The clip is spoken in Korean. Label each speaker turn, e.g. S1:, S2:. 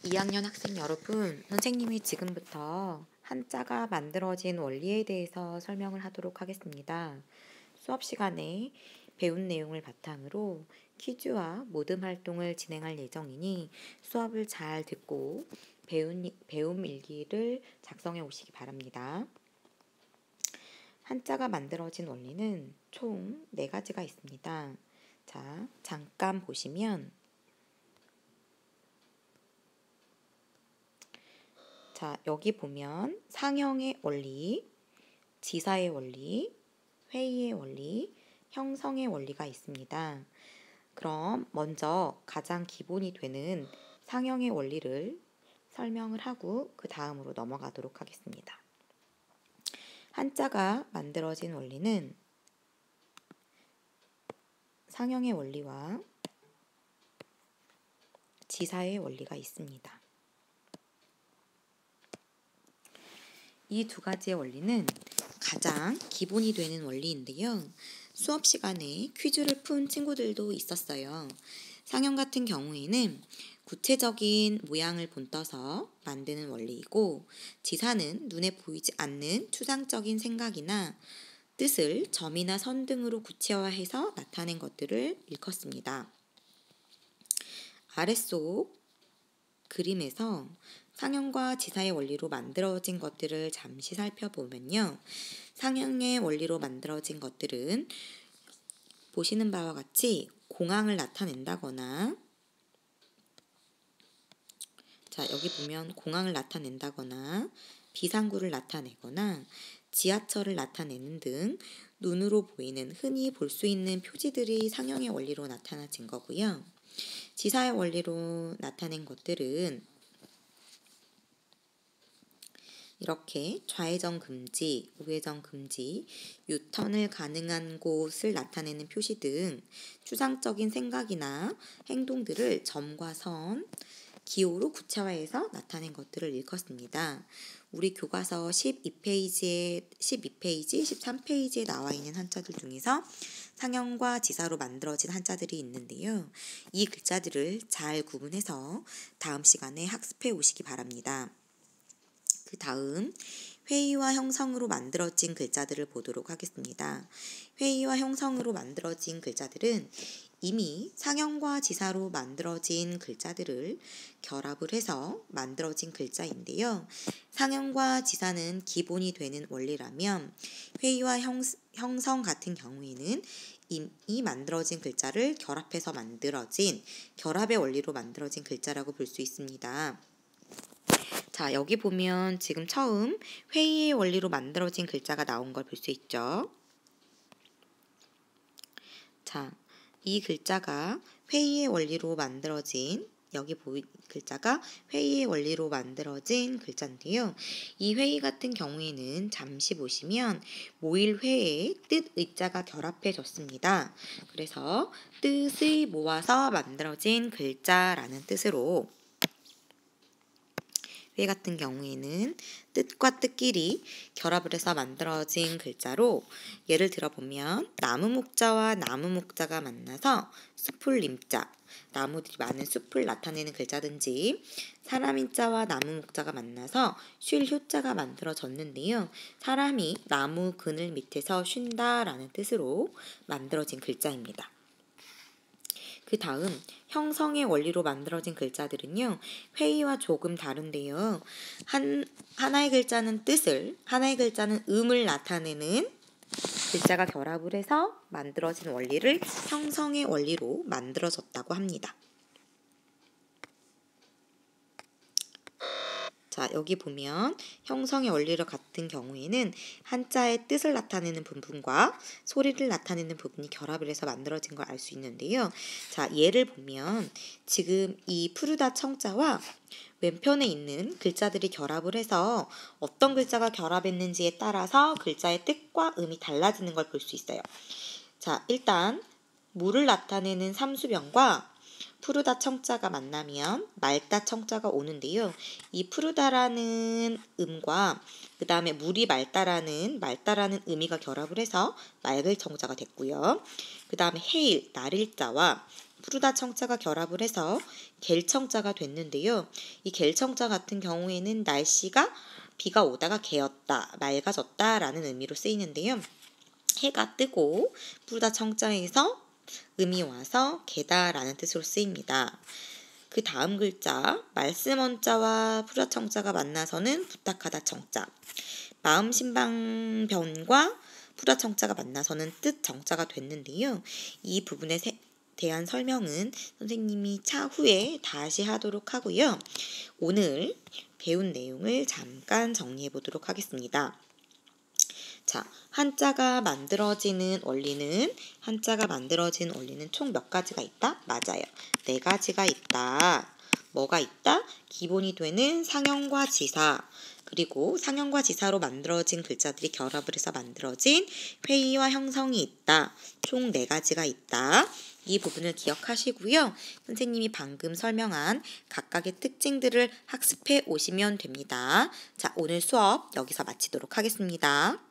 S1: 2학년 학생 여러분, 선생님이 지금부터 한자가 만들어진 원리에 대해서 설명을 하도록 하겠습니다. 수업 시간에 배운 내용을 바탕으로 퀴즈와 모듬 활동을 진행할 예정이니 수업을 잘 듣고 배움 일기를 작성해 오시기 바랍니다. 한자가 만들어진 원리는 총 4가지가 있습니다. 자, 잠깐 보시면 여기 보면 상형의 원리, 지사의 원리, 회의의 원리, 형성의 원리가 있습니다. 그럼 먼저 가장 기본이 되는 상형의 원리를 설명을 하고 그 다음으로 넘어가도록 하겠습니다. 한자가 만들어진 원리는 상형의 원리와 지사의 원리가 있습니다. 이 2가지의 원리는 가장 기본이 되는 원리인데요. 수업 시간에 퀴즈를 푼 친구들도 있었어요. 상형 같은 경우에는 구체적인 모양을 본떠서 만드는 원리이고, 지사는 눈에 보이지 않는 추상적인 생각이나 뜻을 점이나 선 등으로 구체화해서 나타낸 것들을 일컫습니다. 아랫속 그림에서 상형과 지사의 원리로 만들어진 것들을 잠시 살펴보면요. 상형의 원리로 만들어진 것들은 보시는 바와 같이 공항을 나타낸다거나, 여기 보면 공항을 나타낸다거나 비상구를 나타내거나 지하철을 나타내는 등 눈으로 보이는 흔히 볼 수 있는 표지들이 상형의 원리로 나타나진 거고요. 지사의 원리로 나타낸 것들은 이렇게 좌회전 금지, 우회전 금지, 유턴을 가능한 곳을 나타내는 표시 등 추상적인 생각이나 행동들을 점과 선, 기호로 구체화해서 나타낸 것들을 일컫습니다. 우리 교과서 12페이지, 13페이지에 나와 있는 한자들 중에서 상형과 지사로 만들어진 한자들이 있는데요. 이 글자들을 잘 구분해서 다음 시간에 학습해 오시기 바랍니다. 그 다음 회의와 형성으로 만들어진 글자들을 보도록 하겠습니다. 회의와 형성으로 만들어진 글자들은 이미 상형과 지사로 만들어진 글자들을 결합을 해서 만들어진 글자인데요. 상형과 지사는 기본이 되는 원리라면 회의와 형성 같은 경우에는 이미 만들어진 글자를 결합해서 만들어진 결합의 원리로 만들어진 글자라고 볼 수 있습니다. 여기 보면 지금 처음 회의의 원리로 만들어진 글자가 나온 걸 볼 수 있죠. 이 글자가 회의의 원리로 만들어진 여기 보이는 글자가 회의의 원리로 만들어진 글자인데요. 이 회의 같은 경우에는 잠시 보시면 모일 회의 뜻 의자가 결합해졌습니다. 그래서 뜻을 모아서 만들어진 글자라는 뜻으로 회의 같은 경우에는 뜻과 뜻끼리 결합을 해서 만들어진 글자로 예를 들어보면 나무 목자와 나무 목자가 만나서 숲을 임자, 나무들이 많은 숲을 나타내는 글자든지 사람 인자와 나무 목자가 만나서 쉴 효자가 만들어졌는데요. 사람이 나무 그늘 밑에서 쉰다라는 뜻으로 만들어진 글자입니다. 그 다음 형성의 원리로 만들어진 글자들은요. 회의와 조금 다른데요. 하나의 글자는 뜻을, 하나의 글자는 음을 나타내는 글자가 결합을 해서 만들어진 원리를 형성의 원리로 만들어졌다고 합니다. 여기 보면 형성의 원리를 같은 경우에는 한자의 뜻을 나타내는 부분과 소리를 나타내는 부분이 결합을 해서 만들어진 걸 알 수 있는데요. 예를 보면 지금 이 푸르다 청자와 왼편에 있는 글자들이 결합을 해서 어떤 글자가 결합했는지에 따라서 글자의 뜻과 음이 달라지는 걸 볼 수 있어요. 일단 물을 나타내는 삼수병과 푸르다 청자가 만나면 맑다 청자가 오는데요. 이 푸르다라는 음과 그 다음에 물이 맑다라는 의미가 결합을 해서 맑을 청자가 됐고요. 그 다음에 해일, 날일자와 푸르다 청자가 결합을 해서 갤청자가 됐는데요. 이 갤청자 같은 경우에는 날씨가 비가 오다가 개었다, 맑아졌다 라는 의미로 쓰이는데요. 해가 뜨고 푸르다 청자에서 음이 와서 개다 라는 뜻으로 쓰입니다. 그 다음 글자 말씀 원자와 푸르다 청자가 만나서는 부탁하다 청자, 마음 신방 변과 푸르다 청자가 만나서는 뜻 정자가 됐는데요. 이 부분에 대한 설명은 선생님이 차후에 다시 하도록 하고요. 오늘 배운 내용을 잠깐 정리해 보도록 하겠습니다. 자, 한자가 만들어지는 원리는 총 몇 가지가 있다? 맞아요. 4가지가 있다. 뭐가 있다? 기본이 되는 상형과 지사, 그리고 상형과 지사로 만들어진 글자들이 결합을 해서 만들어진 회의와 형성이 있다. 총 4가지가 있다. 이 부분을 기억하시고요. 선생님이 방금 설명한 각각의 특징들을 학습해 오시면 됩니다. 자, 오늘 수업 여기서 마치도록 하겠습니다.